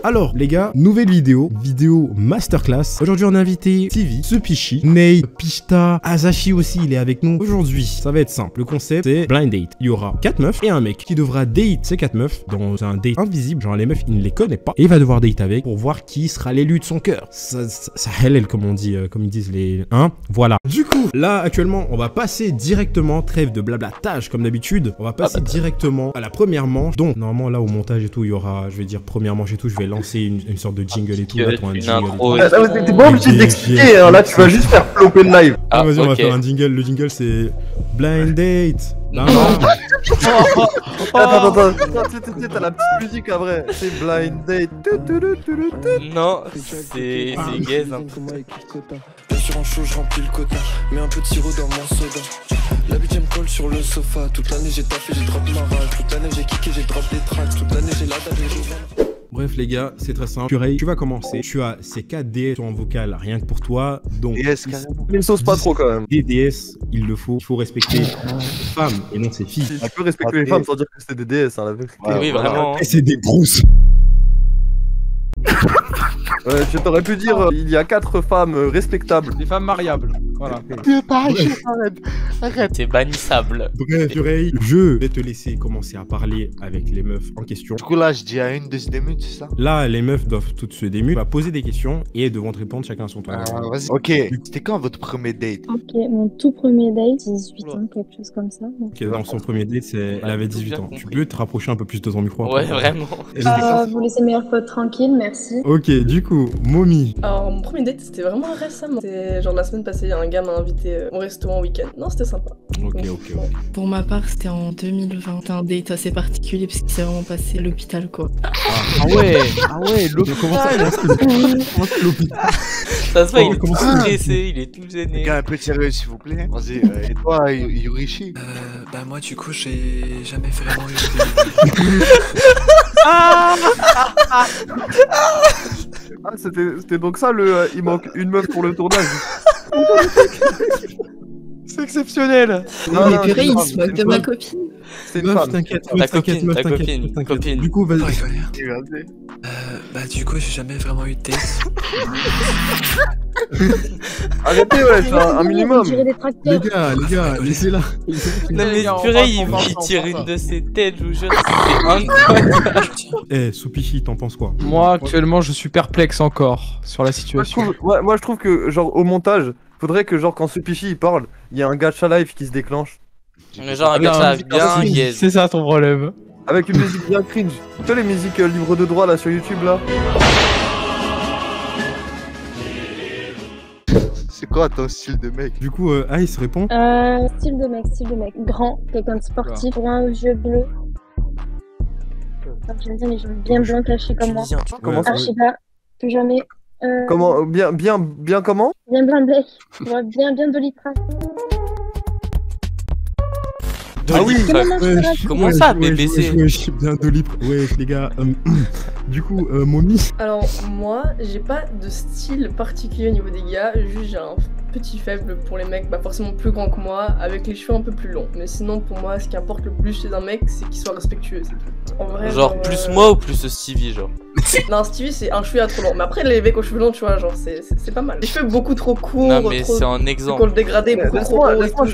Alors les gars, nouvelle vidéo masterclass. Aujourd'hui on a invité TV, Supichi, Nate, Pishta, Azashi aussi il est avec nous. Aujourd'hui ça va être simple, le concept c'est blind date. Il y aura 4 meufs et un mec qui devra date ces 4 meufs dans un date invisible, genre les meufs il ne les connaît pas. Et il va devoir date avec pour voir qui sera l'élu de son cœur. Ça hellel comme on dit, comme ils disent les... Hein, voilà. Du coup, là actuellement on va passer directement, trêve de blablatage comme d'habitude. On va passer directement à la première manche. Donc normalement là au montage et tout il y aura, je vais dire première manche et tout, je vais lancer une sorte de jingle et tout. Là, pour un jingle. T'es pas obligé d'expliquer, hein, là tu vas juste faire flopper le live. Ah, vas-y, on va faire un jingle. Le jingle c'est blind date. Attends, t'as la petite musique à vrai. C'est blind date. Non, c'est gaze. Bien sûr en chaud, je remplis le quota. Mets un peu de sirop dans mon soda. La bitch me colle sur le sofa. Toute l'année j'ai taffé, j'ai drop ma rage. Toute l'année j'ai kické, j'ai drop des tracks. Toute l'année j'ai la dalle, j'ai Bref les gars, c'est très simple. Purée, tu vas commencer. Tu as ces 4 DS en vocal rien que pour toi. Donc DS carrément. Mais sauce pas trop quand même. Des DS, il le faut. Il faut respecter les femmes et non ses filles. Tu peux respecter les femmes sans dire que c'était des DS, hein, la vérité. Oui, vraiment. Et c'est des brousses. Je t'aurais pu dire, il y a 4 femmes respectables. Des femmes mariables. Voilà. Arrête. C'est bannissable. Bref, Purée, je vais te laisser commencer à parler avec les meufs en question. Du coup là, je dis à une de se démute, c'est ça? Là, les meufs doivent toutes se démuter. Tu vas poser des questions et elles devront te répondre chacun à son tour. Vas-y. Ok, c'était quand votre premier date? Ok, mon tout premier date, 18 ans, quelque chose comme ça. Ok, dans son premier date, elle avait 18 ans. Tu peux te rapprocher un peu plus de ton micro? Ouais, vraiment. Vous laissez meilleur pote tranquille, merci. Ok, du coup, Momi. Alors, mon premier date, c'était vraiment récemment. C'était genre la semaine passée, un gars m'a invité au resto en week-end. Non, c'était sympa. Ok. Pour ma part, c'était en 2020. C'était un date assez particulier parce qu'il s'est vraiment passé à l'hôpital, quoi. Ah ouais, l'hôpital. Ça se voit, il est tout stressé, il est tout gêné. Un peu sérieux, s'il vous plaît. Vas-y, et toi, Yurishi? Bah moi du coup j'ai jamais vraiment eu C'était donc ça le il manque une meuf pour le tournage. C'est exceptionnel. Non, mais purée, il se moque de ma copine. C'est une femme. T'inquiète, Ta copine. Du coup, vas-y. bah du coup j'ai jamais vraiment eu de date. Arrêtez, ouais, c'est un minimum. Les gars, laissez-la. Non mais purée, il tire une de ses têtes, je vous jure, c'est incroyable. Eh, Supichi, t'en penses quoi? Moi, actuellement, je suis perplexe encore sur la situation. Moi je trouve que genre au montage, faudrait que genre quand Supichi il parle, il y a un gacha live qui se déclenche. Mais genre un gars bien gaze. C'est ça ton problème. Avec une musique bien cringe. Tu sais les musiques libres de droit là sur YouTube là. C'est quoi ton style de mec? Du coup, Ice répond. Style de mec. Grand, quelqu'un de sportif, brun aux yeux bleus. J'aime bien les gens bien cachés comme moi. Comment ça? Je sais pas, plus jamais. Comment bien comment? Bien blanc bec. Bien doliprane. Ah oui, comment ça, BBC? Bien Doliprane. Ouais, les gars. Du coup, Momi. Alors, moi, j'ai pas de style particulier au niveau des gars, juste j'ai un petit faible pour les mecs, bah forcément plus grands que moi, avec les cheveux un peu plus longs. Mais sinon, pour moi, ce qui importe le plus chez un mec, c'est qu'il soit respectueux, c'est tout. En vrai, genre plus moi ou plus Stevie, genre? Non, Stevie, c'est un cheveu trop long. Mais après, les mecs aux cheveux longs, tu vois, genre, c'est pas mal. Les cheveux beaucoup trop courts. Non, mais c'est un exemple. Pour le dégrader, beaucoup trop haut. Laisse-moi, je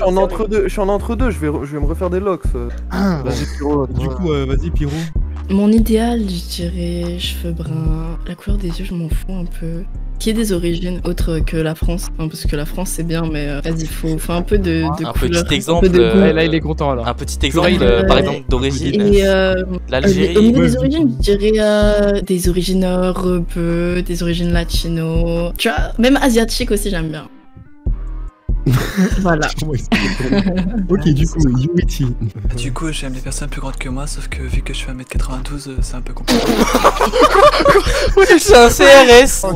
suis en entre-deux, je vais me refaire des locks. Vas-y, Pyro. Du coup, vas-y, Pyro. Mon idéal, je dirais cheveux bruns. La couleur des yeux, je m'en fous un peu. Qui est des origines autres que la France, hein, parce que la France c'est bien, mais vas-y, faut un peu de un couleur, petit exemple. Là, il est content alors. Un petit exemple, par exemple, d'origine. Et l'Algérie. au niveau des origines, je dirais des origines rebeux, des origines latino. Tu vois, même asiatique aussi, j'aime bien. Voilà. Ok, du coup, Yurichi. Du coup j'aime les personnes plus grandes que moi, sauf que vu que je fais 1m92, c'est un peu compliqué. Oui, c'est un CRS.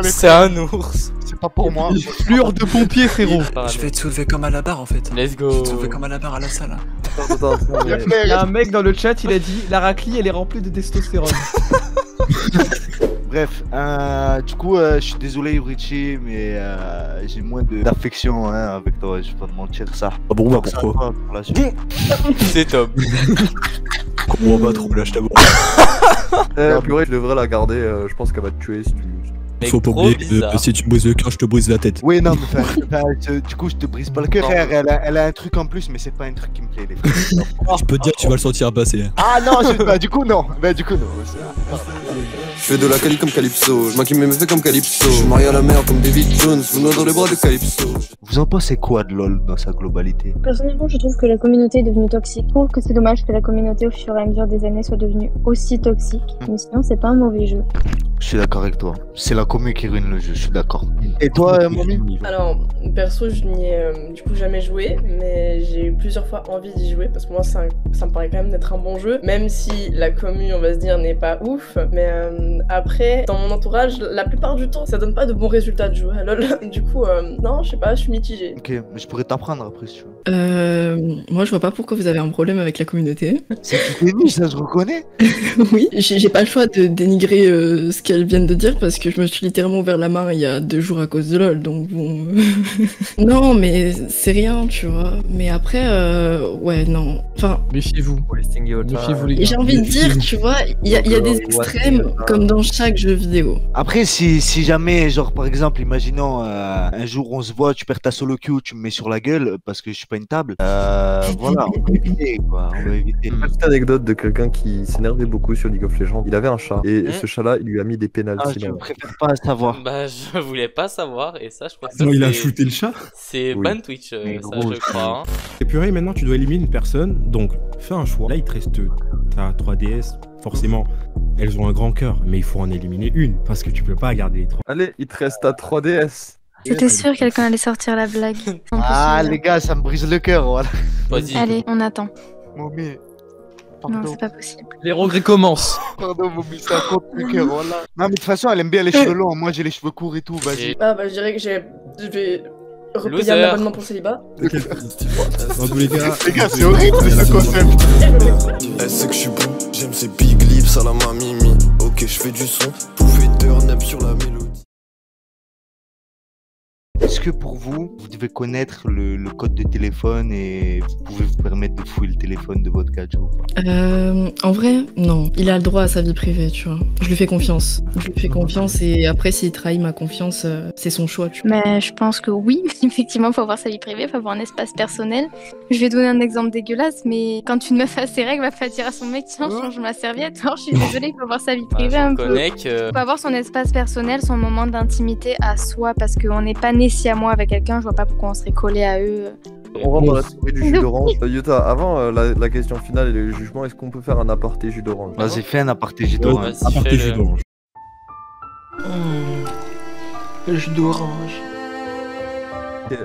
C'est un ours. C'est pas pour moi. Fleur de pompier, frérot. Je vais te soulever comme à la barre en fait. Let's go. Je vais te soulever comme à la barre à la salle. Attends, Il y a un mec dans le chat, il a dit la raclie elle est remplie de testostérone. Bref, du coup, je suis désolé Yurichi, mais j'ai moins d'affection avec toi, je vais pas te mentir ça. Ah bon, bah pourquoi? C'est top. comprends pas trop là, je t'avoue. Purée, je devrais la garder, je pense qu'elle va te tuer si tu... Mec, Faut pas trop oublier bizarre. que si tu me brises le cœur, je te brise la tête. Oui, non, mais du coup, je te brise pas le cœur. Frère, elle a un truc en plus, mais c'est pas un truc qui me plaît, les frères. Je peux te dire que tu vas le sentir passer. Ah non, bah du coup, non. Bah du coup, non. Je fais de la quali comme Calypso, je maquille mes méfaits comme Calypso. Je suis marié à la mer comme David Jones, vous noie dans les bras de Calypso. Vous en pensez quoi de LoL dans sa globalité? Personnellement, je trouve que la communauté est devenue toxique. Je trouve que c'est dommage que la communauté, au fur et à mesure des années, soit devenue aussi toxique. Mais sinon, c'est pas un mauvais jeu. Je suis d'accord avec toi. C'est la commu qui ruine le jeu, je suis d'accord. Et toi, Mommy? Alors, perso, je n'y ai du coup jamais joué, mais j'ai eu plusieurs fois envie d'y jouer parce que moi, ça me paraît quand même d'être un bon jeu, même si la commu, on va se dire, n'est pas ouf. Mais après, dans mon entourage, la plupart du temps, ça donne pas de bons résultats de jouer à LoL. Du coup, non, je sais pas, je suis mitigée. Ok, mais je pourrais t'apprendre après si tu veux. Moi, je vois pas pourquoi vous avez un problème avec la communauté. C'est tout ça, je reconnais. Oui, j'ai pas le choix de dénigrer ce qu'elles viennent de dire parce que je me suis littéralement ouvert la main il y a 2 jours à cause de LoL, donc bon... Non, mais c'est rien, tu vois. Mais après, ouais, non. Enfin... Méfiez-vous. Méfiez-vous, les gars. J'ai envie de dire, tu vois, il y a des extrêmes comme dans chaque jeu vidéo. Après, si jamais, genre par exemple, imaginons un jour on se voit, tu perds ta solo queue, tu me mets sur la gueule parce que je suis pas une table, voilà, on va éviter quoi, on va éviter. Une petite anecdote de quelqu'un qui s'énervait beaucoup sur League of Legends. Il avait un chat et ce chat-là, il lui a mis des pénaltys. Je préfère pas savoir. Bah, je voulais pas savoir et ça, je pense que Non, il a shooté le chat. c'est Oui. ban Twitch, ça, je crois. Hein. Et purée, maintenant tu dois éliminer une personne, donc fais un choix. Là, il te reste ta 3DS, forcément, elles ont un grand cœur, mais il faut en éliminer une, parce que tu peux pas garder les 3. Allez, il te reste ta 3DS. J'étais sûre que quelqu'un allait sortir la blague. Ah les gars, ça me brise le cœur, voilà. Vas-y. Allez, on attend. Mommy. Non, Pardon, c'est pas possible. Les regrets commencent. pardon, Mommy, ça compte le cœur, voilà. Non, mais de toute façon, elle aime bien les cheveux longs, moi j'ai les cheveux courts et tout, vas-y. Ah bah, je dirais que je vais repayer Loser. un abonnement pour célibat. Dans tous les cas, Les gars, c'est horrible ce concept. Elle sait que je suis bon, j'aime ses big lips à la mamimi. Ok, je fais du son, pouvez turn up sur la mélodie. Est-ce que pour vous, vous devez connaître le code de téléphone et vous pouvez vous permettre de fouiller le téléphone de votre gadget ou pas? En vrai, non. Il a le droit à sa vie privée, tu vois. Je lui fais confiance. Je lui fais confiance et après, s'il trahit ma confiance, c'est son choix, tu vois. Mais je pense que oui, effectivement, faut avoir sa vie privée, faut avoir un espace personnel. Je vais donner un exemple dégueulasse, mais quand une meuf a ses règles, va pas dire à son mec, tiens, change ma serviette. Alors, je suis désolée, il faut avoir sa vie privée un peu. Que... Faut avoir son espace personnel, son moment d'intimité à soi, parce qu'on n'est pas né si à moi avec quelqu'un, je vois pas pourquoi on serait collé à eux. On rentre dans la théorie du jus d'orange. Yuta, avant la question finale et le jugement, est-ce qu'on peut faire un aparté jus d'orange? Vas-y, fais un aparté jus d'orange. Vas-y, aparté fais-le. jus d'orange. Le jus d'orange.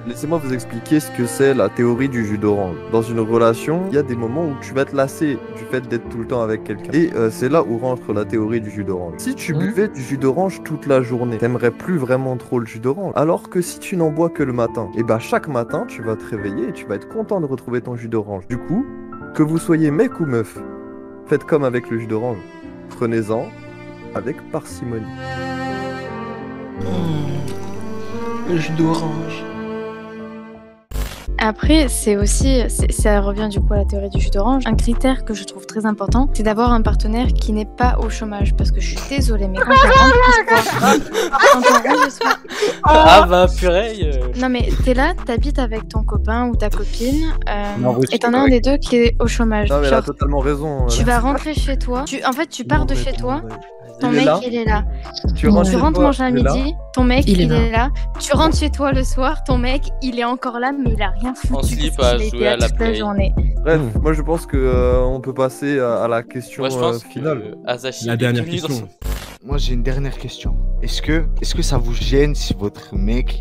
Laissez-moi vous expliquer ce que c'est la théorie du jus d'orange. Dans une relation, il y a des moments où tu vas te lasser du fait d'être tout le temps avec quelqu'un. Et c'est là où rentre la théorie du jus d'orange. Si tu buvais du jus d'orange toute la journée, t'aimerais plus vraiment trop le jus d'orange. Alors que si tu n'en bois que le matin, et bah chaque matin, tu vas te réveiller et tu vas être content de retrouver ton jus d'orange. Du coup, que vous soyez mec ou meuf, faites comme avec le jus d'orange. Prenez-en avec parcimonie. Le jus d'orange. Après, c'est aussi, ça revient du coup à la théorie du jus d'orange. Un critère que je trouve très important, c'est d'avoir un partenaire qui n'est pas au chômage. Parce que je suis désolée, mais quand on rentre le soir, Ah bah purée. non mais t'es là, t'habites avec ton copain ou ta copine, Non, oui, et t'en as un des deux qui est au chômage. Non mais elle a Genre, totalement raison. tu vas rentrer chez toi, en fait tu pars de chez toi, ton Il est mec là. il est là. Tu rentres, Tu chez rentres toi, manger à il est là. midi, ton mec Il est il est là. Tu rentres chez toi le soir, ton mec il est encore là, mais il a rien foutu. En slip parce à qu'il a été jouer là à la toute play. journée. Bref, moi je pense que on peut passer à la question Moi je pense finale. que Azashi La est dernière bienvenu dans question. Moi j'ai une dernière question. Est-ce que ça vous gêne si votre mec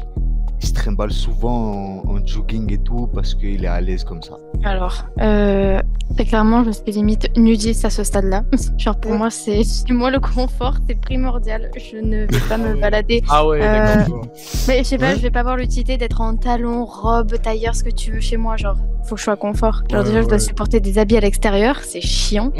il se trimballe souvent en jogging et tout parce qu'il est à l'aise comme ça? Alors, très clairement, je suis limite nudiste à ce stade-là. Genre pour moi, le confort, c'est primordial. Je ne vais pas me balader. Ah ouais, d'accord. Mais je sais pas, je vais pas avoir l'utilité d'être en talons, robe, tailleur, ce que tu veux chez moi. Genre, faut que je sois confort. Genre déjà, je dois supporter des habits à l'extérieur, c'est chiant.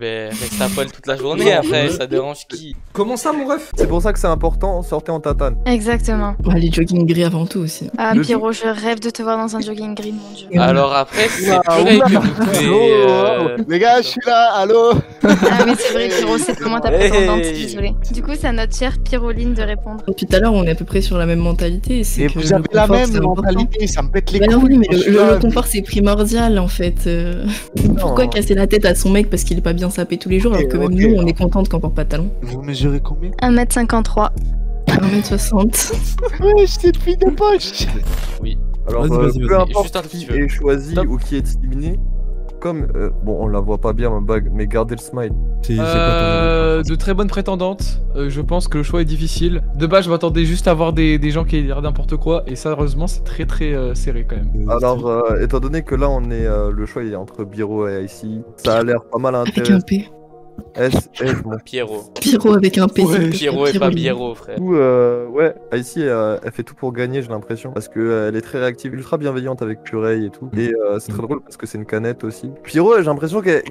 Mais reste à poil toute la journée après, ça dérange qui? Comment ça, mon ref? C'est pour ça que c'est important, sortez en tatane. Exactement. Ouais, les jogging gris avant partout aussi. Ah, Pierrot, je rêve de te voir dans un jogging gris, mon dieu. Alors après, c'est Purée que vous pouvez... Les gars, je suis là, allô. Ah, mais c'est vrai, Pierrot, c'est vraiment ta prétendante, désolé. Du coup, c'est à notre chère Pyroline de répondre. Depuis tout à l'heure, on est à peu près sur la même mentalité. Et vous avez la même mentalité, ça me pète les couilles. Non, oui, mais le confort, c'est primordial en fait. Pourquoi casser la tête à son mec parce qu'il est pas bien sapé tous les jours alors que même nous, on est contente quand on porte pas de talons. Vous mesurez combien? 1m53. 1m60. Ouais, c'est fille de poche. Oui. Alors, Vas-y. peu importe Juste un qui petit peu. est choisi Stop. ou qui est éliminé, comme, bon, on la voit pas bien, ma bague, mais gardez le smile. C'est quoi ton... De très bonnes prétendantes. Je pense que le choix est difficile. De base, je m'attendais juste à voir des gens qui aient n'importe quoi. Et ça, heureusement, c'est très serré quand même. Alors, étant donné que là, on est, le choix est entre Biro et Icy, ça a l'air pas mal Avec un intéressant. P. Bon. Pierrot. Pyro avec un P. Ouais, Pierrot et pas Biro, frère. Du coup, ouais, Icy, elle fait tout pour gagner, j'ai l'impression, parce que elle est très réactive, ultra bienveillante avec Purée et tout. Et c'est très drôle parce que c'est une canette aussi. Pyro, j'ai l'impression qu'elle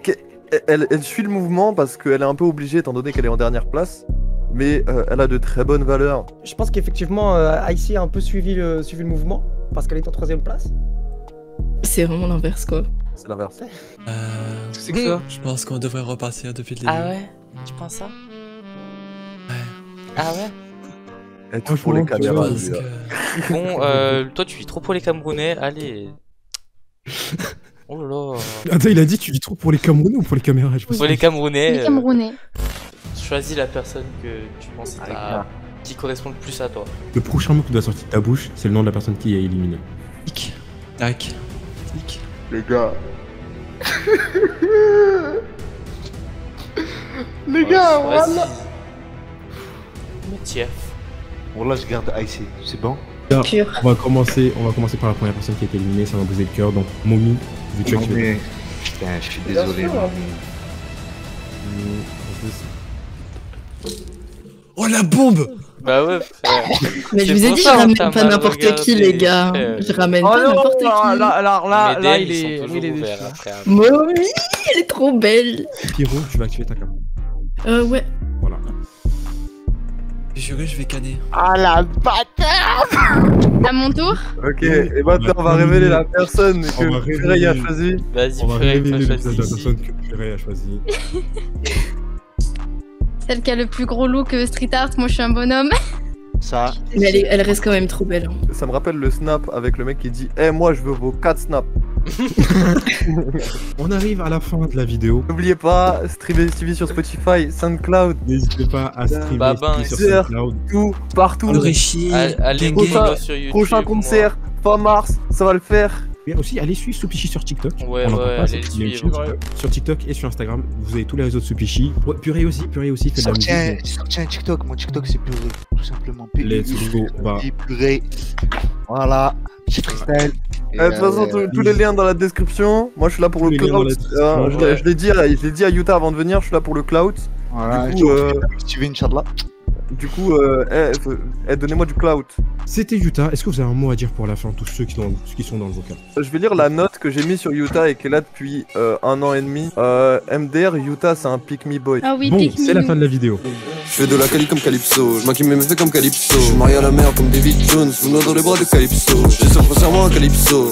suit le mouvement parce qu'elle est un peu obligée, étant donné qu'elle est en dernière place. Mais elle a de très bonnes valeurs. Je pense qu'effectivement, Icy a un peu suivi le mouvement parce qu'elle est en 3ème place. C'est vraiment l'inverse quoi. C'est l'inverse. C'est que ça. Je pense qu'on devrait repartir depuis le début. Ah ouais? Tu penses ça? Ouais. Ah ouais? Elle touche pour les caméras. Parce lui, là. que- Bon, toi tu vis trop pour les Camerounais, allez. Oh là là. Attends, il a dit tu vis trop pour les Camerounais ou pour les caméras? Je Pour les Camerounais, Les Camerounais. choisis la personne que tu penses qui correspond le plus à toi. Le prochain mot qui doit sortir de ta bouche, c'est le nom de la personne qui est éliminée. Tic. Tac. Tic. Les gars. Les gars, Vas-y. voilà. Mais tiens. Bon, là, je garde Icy, c'est bon? Là, Pur. on va commencer par la première personne qui a été éliminée, ça m'a brisé le cœur, donc Momi, vu que tu as Non, activé. mais... Putain, je suis désolé. sûr. moi. Oh la bombe! Bah ouais, frère. Mais je C'est vous ai pour dit, je ça, ramène t'as pas mal n'importe qui, regardé, les gars. frère. Je ramène Oh pas non, n'importe qui. là, Mais il d'elle, est. ils sont toujours déçu. ouverts, après. Mommy, elle est trop belle. Pierrot, tu vas activer ta cam. Ouais. Voilà. Juré, je vais canner. Ah la bâtard! À mon tour. Ok, et maintenant on va révéler la personne On va que Purée a révéler. choisie. Vas-y, On va Purée, révéler le fais visage de la choisir personne que Purée a choisi. Celle qui a le plus gros look street art, moi je suis un bonhomme. Ça. Mais elle reste quand même trop belle. hein. Ça me rappelle le snap avec le mec qui dit Eh, moi je veux vos 4 snaps. On arrive à la fin de la vidéo. N'oubliez pas, suivez sur Spotify, SoundCloud, N'hésitez pas à streamer Babin, sur Deezer, SoundCloud. tout, partout. Le Réchi. Allez, Prochain- sur YouTube. Prochain concert, fin mars, ça va le faire. Et aussi, allez suivre Soupichi sur TikTok. Ouais, On en ouais, parle pas, allez c'est le une suivre. chaîne sur TikTok et sur Instagram. Vous avez tous les réseaux de Soupichi. Ouais, Purée aussi fait de la musique. Sorti un TikTok, mon TikTok c'est Purée, tout simplement. Let's go, va. Purée. Voilà, petit freestyle. De toute façon, tous les liens dans la description. Moi je suis là pour Tous le les liens dans cloud. la description, Je l'ai dit à Utah avant de venir, je suis là pour le cloud. Voilà, Du coup, tu veux Inch'Allah. Donnez-moi du cloud. C'était Utah. Est-ce que vous avez un mot à dire pour la fin, tous ceux qui sont dans le vocal? Je vais lire la note que j'ai mise sur Utah et qui est là depuis 1 an et demi. MDR, Utah c'est un pick me boy. Ah oui, Bon, pick me. c'est la fin de la vidéo. Je fais de la cali comme Calypso, je maquille mes méfaits comme Calypso. Je suis marié à la mer comme David Jones, vous me dans les bras de Calypso. J'ai sur moi un Calypso.